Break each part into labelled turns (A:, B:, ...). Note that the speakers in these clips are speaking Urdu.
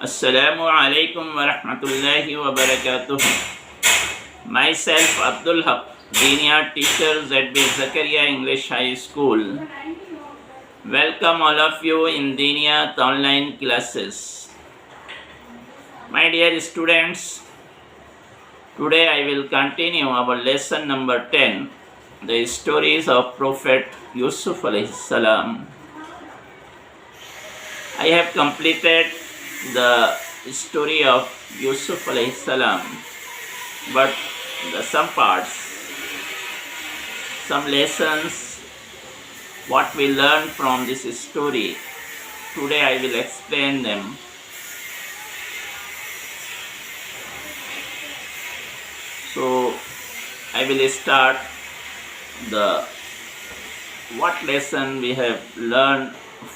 A: السلام علیکم ورحمۃ اللہ وبرکاتہ. Myself Abdul Haq, Senior Teacher ZB Zakaria English High School. Welcome all of you in Diniyat online classes. My dear students, today I will continue our lesson number 10, the stories of Prophet Yusuf alayhi salam. I have completed the story of Yusuf alayhi salam, but some parts, some lessons, what we learn from this story, today I will explain them. So I will start the what lesson we have learned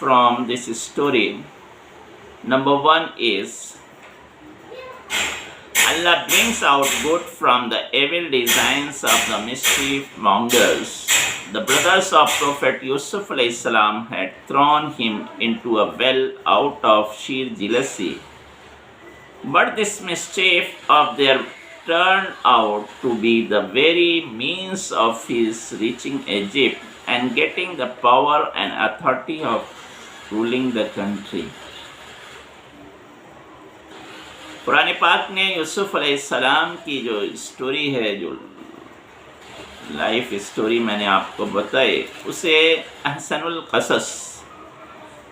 A: from this story. Number 1 is Allah brings out good from the evil designs of the mischief mongers. The brothers of Prophet Yusuf alayhi salam had thrown him into a well out of sheer jealousy. But this mischief of theirs turned out to be the very means of his reaching Egypt and getting the power and authority of ruling the country. قرآن پاک نے یوسف علیہ السلام کی جو اسٹوری ہے، جو لائف اسٹوری میں نے آپ کو بتائی، اسے احسن القصص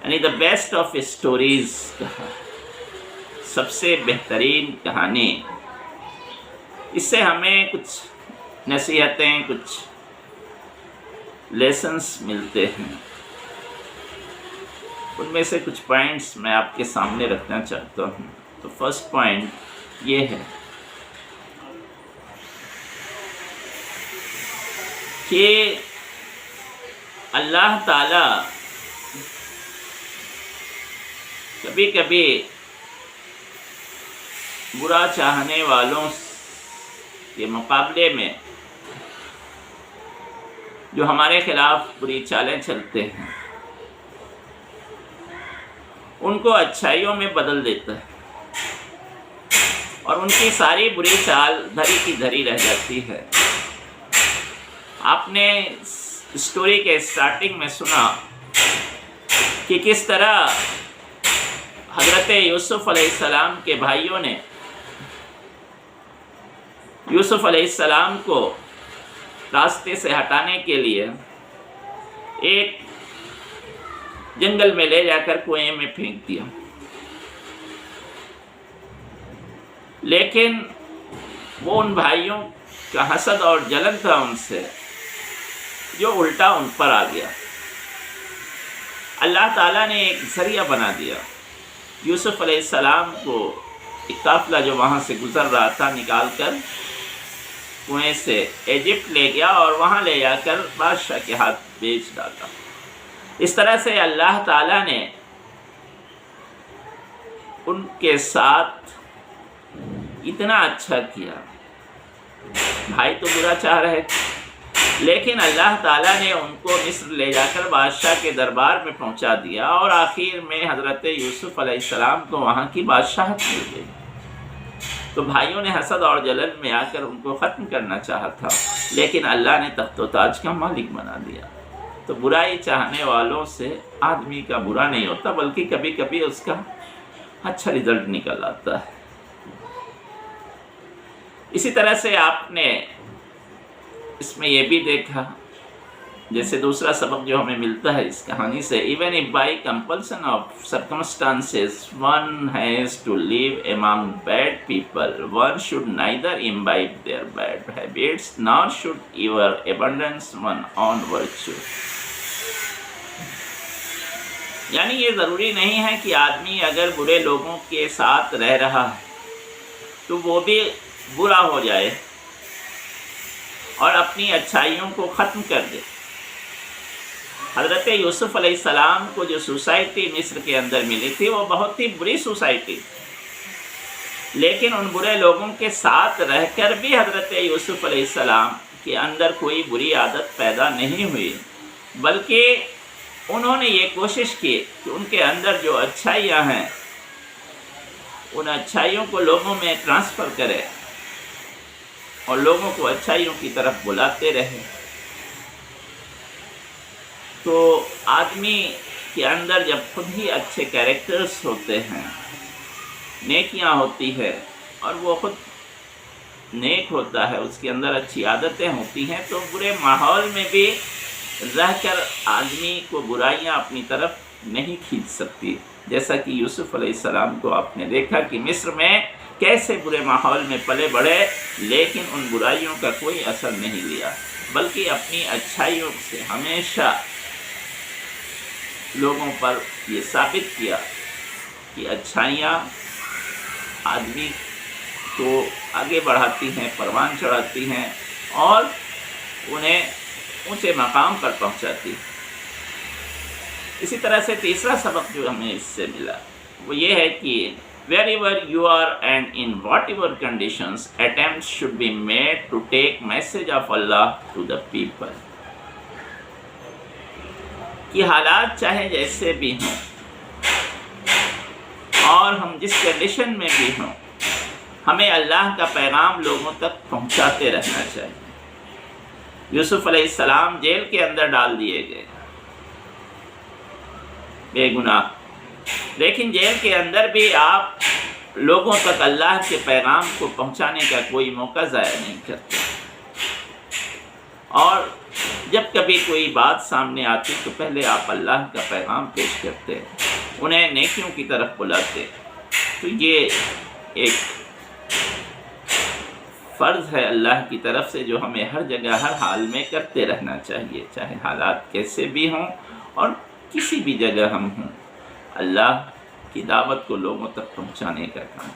A: یعنی دا بیسٹ آف اسٹوریز کہا، سب سے بہترین کہانی. اس سے ہمیں کچھ نصیحتیں، کچھ لیسنس ملتے ہیں. ان میں سے کچھ پوائنٹس میں آپ کے سامنے رکھنا چاہتا ہوں. تو فرسٹ پوائنٹ یہ ہے کہ اللہ تعالی کبھی کبھی برا چاہنے والوں کے مقابلے میں جو ہمارے خلاف بری چالیں چلتے ہیں ان کو اچھائیوں میں بدل دیتا ہے، اور ان کی ساری بری چال دھری کی دھری رہ جاتی ہے. آپ نے اسٹوری کے اسٹارٹنگ میں سنا کہ کس طرح حضرت یوسف علیہ السلام کے بھائیوں نے یوسف علیہ السلام کو راستے سے ہٹانے کے لیے ایک جنگل میں لے جا کر کنویں میں پھینک دیا. لیکن وہ ان بھائیوں کا حسد اور جلن تھا ان سے، جو الٹا ان پر آ گیا. اللہ تعالیٰ نے ایک ذریعہ بنا دیا. یوسف علیہ السلام کو ایک قافلہ جو وہاں سے گزر رہا تھا نکال کر کنویں سے ایجپٹ لے گیا اور وہاں لے جا کر بادشاہ کے ہاتھ بیچ ڈالا. اس طرح سے اللہ تعالیٰ نے ان کے ساتھ اتنا اچھا کیا. بھائی تو برا چاہ رہے تھے، لیکن اللہ تعالیٰ نے ان کو مصر لے جا کر بادشاہ کے دربار میں پہنچا دیا، اور آخر میں حضرت یوسف علیہ السلام کو وہاں کی بادشاہت مل گئی. تو بھائیوں نے حسد اور جلن میں آ کر ان کو ختم کرنا چاہا تھا، لیکن اللہ نے تخت و تاج کا مالک بنا دیا. تو برائی چاہنے والوں سے آدمی کا برا نہیں ہوتا، بلکہ کبھی کبھی اس کا اچھا رزلٹ نکل آتا ہے. اسی طرح سے آپ نے اس میں یہ بھی دیکھا، جیسے دوسرا سبق جو ہمیں ملتا ہے اس کہانی سے، even if by compulsion of circumstances one has to live among bad people, one should neither imbibe their bad habits nor should ever abandon one's own virtue. یعنی یہ ضروری نہیں ہے کہ آدمی اگر برے لوگوں کے ساتھ رہ رہا ہے تو وہ بھی برا ہو جائے اور اپنی اچھائیوں کو ختم کر دے. حضرت یوسف علیہ السلام کو جو سوسائٹی مصر کے اندر ملی تھی وہ بہت ہی بری سوسائٹی تھی، لیکن ان برے لوگوں کے ساتھ رہ کر بھی حضرت یوسف علیہ السلام کے اندر کوئی بری عادت پیدا نہیں ہوئی، بلکہ انہوں نے یہ کوشش کی کہ ان کے اندر جو اچھائیاں ہیں ان اچھائیوں کو لوگوں میں ٹرانسفر کرے اور لوگوں کو اچھائیوں کی طرف بلاتے رہے، تو آدمی کے اندر جب خود ہی اچھے کیریکٹرز ہوتے ہیں، نیکیاں ہوتی ہے اور وہ خود نیک ہوتا ہے، اس کے اندر اچھی عادتیں ہوتی ہیں، تو برے ماحول میں بھی رہ کر آدمی کو برائیاں اپنی طرف نہیں کھینچ سکتی. جیسا کہ یوسف علیہ السلام کو آپ نے دیکھا کہ مصر میں کیسے برے ماحول میں پلے بڑھے، لیکن ان برائیوں کا کوئی اثر نہیں لیا، بلکہ اپنی اچھائیوں سے ہمیشہ لوگوں پر یہ ثابت کیا کہ اچھائیاں آدمی کو آگے بڑھاتی ہیں، پروان چڑھاتی ہیں اور انہیں اونچے مقام پر پہنچاتی ہیں. اسی طرح سے تیسرا سبق جو ہمیں اس سے ملا وہ یہ ہے کہ wherever you are and in whatever conditions, attempts should be made to take message of Allah to the people. کہ حالات چاہے جیسے بھی ہوں اور ہم جس کنڈیشن میں بھی ہوں، ہمیں اللہ کا پیغام لوگوں تک پہنچاتے رہنا چاہیے. یوسف علیہ السلام جیل کے اندر ڈال دیے گئے بے گناہ، لیکن جیل کے اندر بھی آپ لوگوں تک اللہ کے پیغام کو پہنچانے کا کوئی موقع ضائع نہیں کرتے، اور جب کبھی کوئی بات سامنے آتی تو پہلے آپ اللہ کا پیغام پیش کرتے، انہیں نیکیوں کی طرف بلاتے. تو یہ ایک فرض ہے اللہ کی طرف سے جو ہمیں ہر جگہ ہر حال میں کرتے رہنا چاہیے، چاہے حالات کیسے بھی ہوں اور کسی بھی جگہ ہم ہوں، اللہ کی دعوت کو لوگوں تک پہنچانے کا کام.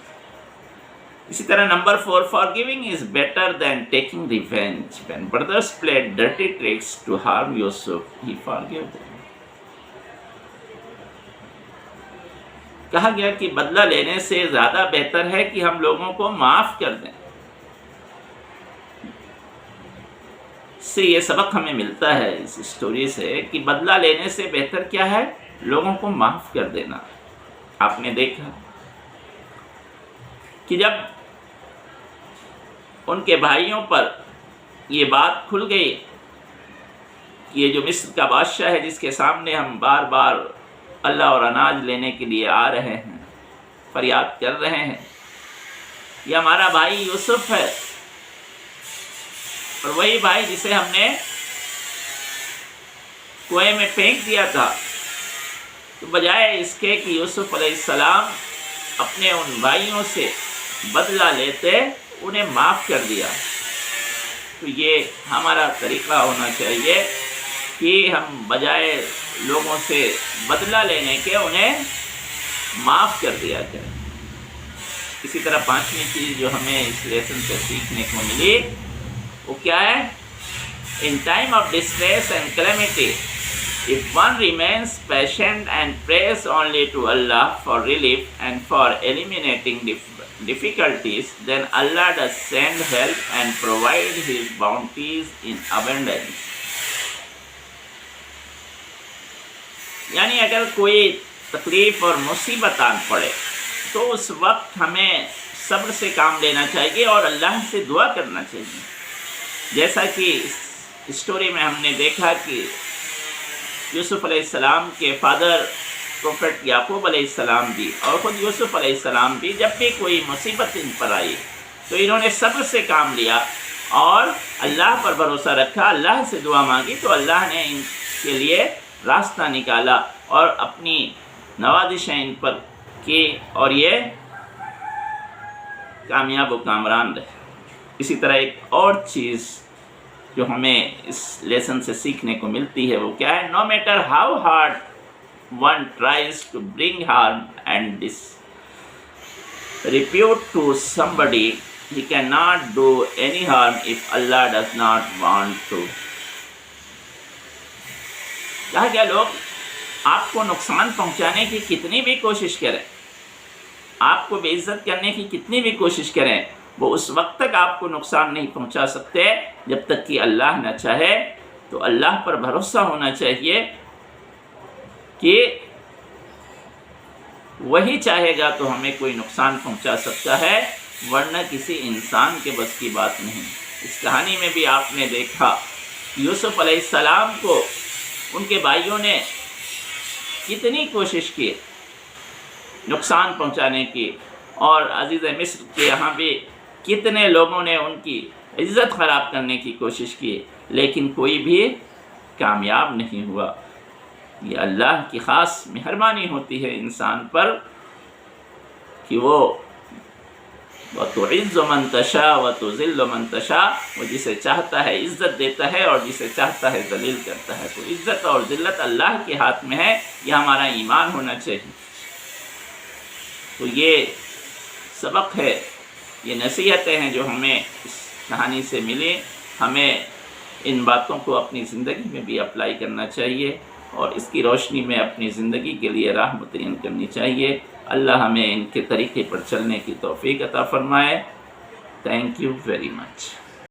A: اسی طرح number 4، forgiving is better than taking revenge. When brothers played dirty tricks to harm Yusuf, he forgave them. کہا گیا کہ بدلہ لینے سے زیادہ بہتر ہے کہ ہم لوگوں کو معاف کر دیں. اس سے یہ سبق ہمیں ملتا ہے اس اسٹوری سے کہ بدلہ لینے سے بہتر کیا ہے؟ لوگوں کو معاف کر دینا. آپ نے دیکھا کہ جب ان کے بھائیوں پر یہ بات کھل گئی کہ یہ جو مصر کا بادشاہ ہے جس کے سامنے ہم بار بار اللہ اور اناج لینے کے لیے آ رہے ہیں، فریاد کر رہے ہیں، یہ ہمارا بھائی یوسف ہے، اور وہی بھائی جسے ہم نے کنویں میں پھینک دیا تھا، تو بجائے اس کے کہ یوسف علیہ السلام اپنے ان بھائیوں سے بدلہ لیتے، انہیں معاف کر دیا. تو یہ ہمارا طریقہ ہونا چاہیے کہ ہم بجائے لوگوں سے بدلہ لینے کے انہیں معاف کر دیا کریں. اسی طرح 5ویں چیز جو ہمیں اس لیسن سے سیکھنے کو ملی وہ کیا ہے؟ In time of distress and calamity, if one remains patient and prays only to Allah for relief and for eliminating difficulties, then Allah does send help and provide His bounties in abundance. یعنی اگر کوئی تکلیف اور مصیبت آن پڑے تو اس وقت ہمیں صبر سے کام لینا چاہیے اور اللہ سے دعا کرنا چاہیے. جیسا کہ اسٹوری میں ہم نے دیکھا کہ یوسف علیہ السلام کے فادر پروفیٹ یعقوب علیہ السلام بھی اور خود یوسف علیہ السلام بھی جب بھی کوئی مصیبت ان پر آئی تو انہوں نے صبر سے کام لیا اور اللہ پر بھروسہ رکھا، اللہ سے دعا مانگی، تو اللہ نے ان کے لیے راستہ نکالا اور اپنی نوازشیں ان پر کی اور یہ کامیاب و کامران رہے. اسی طرح ایک اور چیز جو ہمیں اس لیسن سے سیکھنے کو ملتی ہے وہ کیا ہے؟ No matter how hard one tries to bring harm and disrepute to somebody, he cannot do any harm if Allah does not want to. کہا گیا لوگ آپ کو نقصان پہنچانے کی کتنی بھی کوشش کریں، آپ کو بے عزت کرنے کی کتنی بھی کوشش کریں، وہ اس وقت تک آپ کو نقصان نہیں پہنچا سکتے جب تک کہ اللہ نہ چاہے. تو اللہ پر بھروسہ ہونا چاہیے کہ وہی چاہے گا تو ہمیں کوئی نقصان پہنچا سکتا ہے، ورنہ کسی انسان کے بس کی بات نہیں۔ اس کہانی میں بھی آپ نے دیکھا یوسف علیہ السلام کو ان کے بھائیوں نے کتنی کوشش کی نقصان پہنچانے کی، اور عزیز مصر کے یہاں بھی کتنے لوگوں نے ان کی عزت خراب کرنے کی کوشش کی، لیکن کوئی بھی کامیاب نہیں ہوا۔ یہ اللہ کی خاص مہربانی ہوتی ہے انسان پر کہ وہ وَتُعِزُّ مَن تَشَاءُ وَتُذِلُّ مَن تَشَاءُ، وہ جسے چاہتا ہے عزت دیتا ہے اور جسے چاہتا ہے ذلیل کرتا ہے۔ تو عزت اور ذلت اللہ کے ہاتھ میں ہے، یہ ہمارا ایمان ہونا چاہیے۔ تو یہ سبق ہے، یہ نصیحتیں ہیں جو ہمیں اس کہانی سے ملی۔ ہمیں ان باتوں کو اپنی زندگی میں بھی اپلائی کرنا چاہیے اور اس کی روشنی میں اپنی زندگی کے لیے راہ متعین کرنی چاہیے۔ اللہ ہمیں ان کے طریقے پر چلنے کی توفیق عطا فرمائے۔ Thank you very much.